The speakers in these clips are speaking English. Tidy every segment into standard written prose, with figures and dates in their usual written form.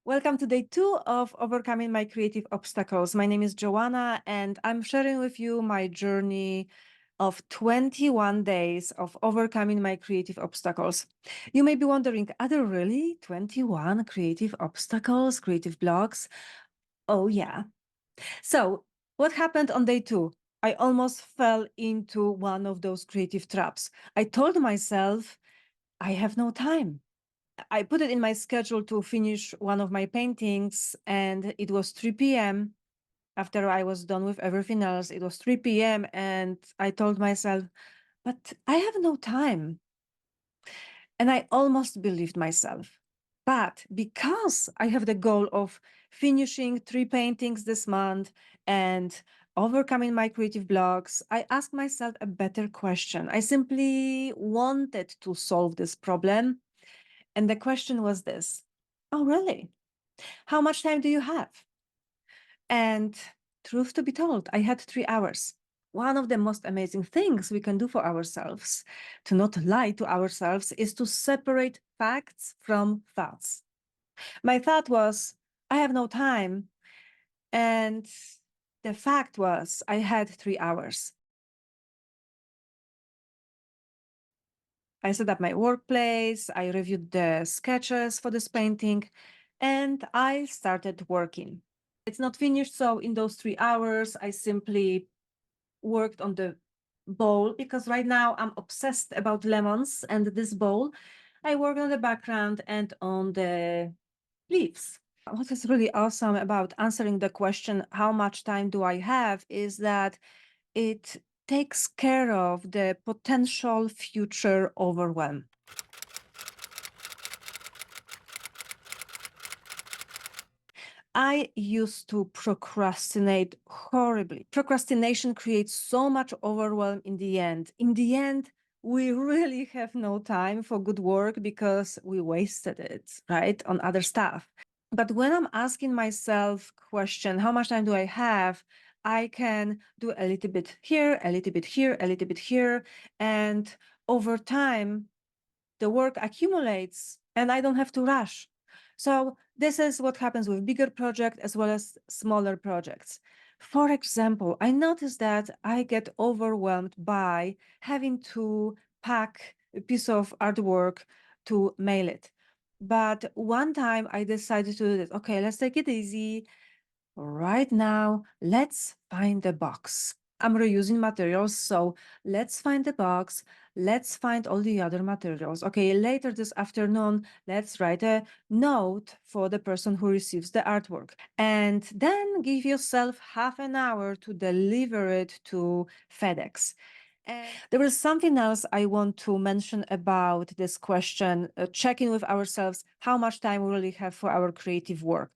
Welcome to day 2 of Overcoming My Creative Obstacles. My name is Joanna, and I'm sharing with you my journey of 21 days of overcoming my creative obstacles. You may be wondering, are there really 21 creative obstacles, creative blocks? Oh, yeah. So, what happened on day 2? I almost fell into one of those creative traps. I told myself, I have no time. I put it in my schedule to finish one of my paintings, and it was 3 p.m. After I was done with everything else, it was 3 p.m. and I told myself, but I have no time. And I almost believed myself. But because I have the goal of finishing 3 paintings this month and overcoming my creative blocks, I asked myself a better question. I simply wanted to solve this problem. And the question was this: oh, really? How much time do you have? And truth to be told, I had 3 hours. One of the most amazing things we can do for ourselves, to not lie to ourselves, is to separate facts from thoughts. My thought was, I have no time. And the fact was, I had 3 hours. I set up my workplace, I reviewed the sketches for this painting, and I started working. It's not finished, so in those 3 hours, I simply worked on the bowl because right now I'm obsessed about lemons and this bowl. I work on the background and on the leaves. What is really awesome about answering the question, how much time do I have, is that it takes care of the potential future overwhelm. I used to procrastinate horribly. Procrastination creates so much overwhelm in the end. In the end, we really have no time for good work because we wasted it, right, on other stuff. But when I'm asking myself question, how much time do I have? I can do a little bit here, a little bit here, a little bit here. And over time, the work accumulates and I don't have to rush. So this is what happens with bigger projects as well as smaller projects. For example, I noticed that I get overwhelmed by having to pack a piece of artwork to mail it. But one time I decided to do this. Okay, let's take it easy. Right now, let's find the box. I'm reusing materials, so let's find the box. Let's find all the other materials. Okay, later this afternoon, let's write a note for the person who receives the artwork. And then give yourself half an hour to deliver it to FedEx. And there is something else I want to mention about this question, checking with ourselves how much time we really have for our creative work.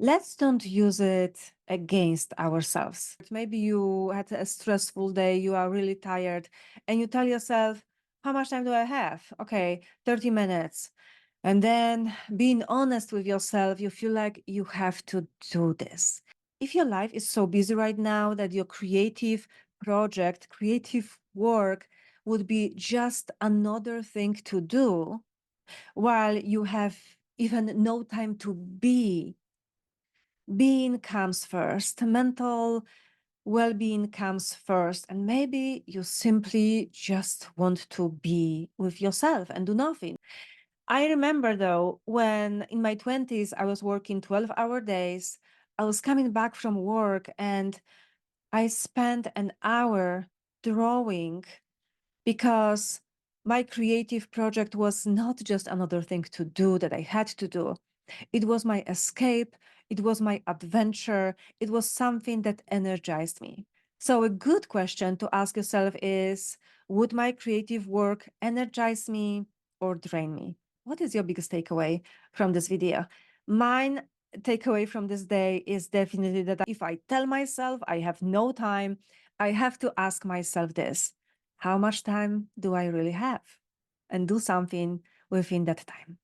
Let's don't use it against ourselves. Maybe you had a stressful day, you are really tired, and you tell yourself, how much time do I have? Okay, 30 minutes. And then being honest with yourself, you feel like you have to do this. If your life is so busy right now that your creative project, creative work would be just another thing to do, while you have even no time to be, being comes first, mental well-being comes first, and maybe you simply just want to be with yourself and do nothing. I remember though, when in my 20s, I was working 12-hour days, I was coming back from work and I spent an hour drawing because my creative project was not just another thing to do that I had to do. It was my escape. It was my adventure. It was something that energized me. So a good question to ask yourself is, would my creative work energize me or drain me? What is your biggest takeaway from this video? Mine takeaway from this day is definitely that if I tell myself I have no time, I have to ask myself this: how much time do I really have? And do something within that time.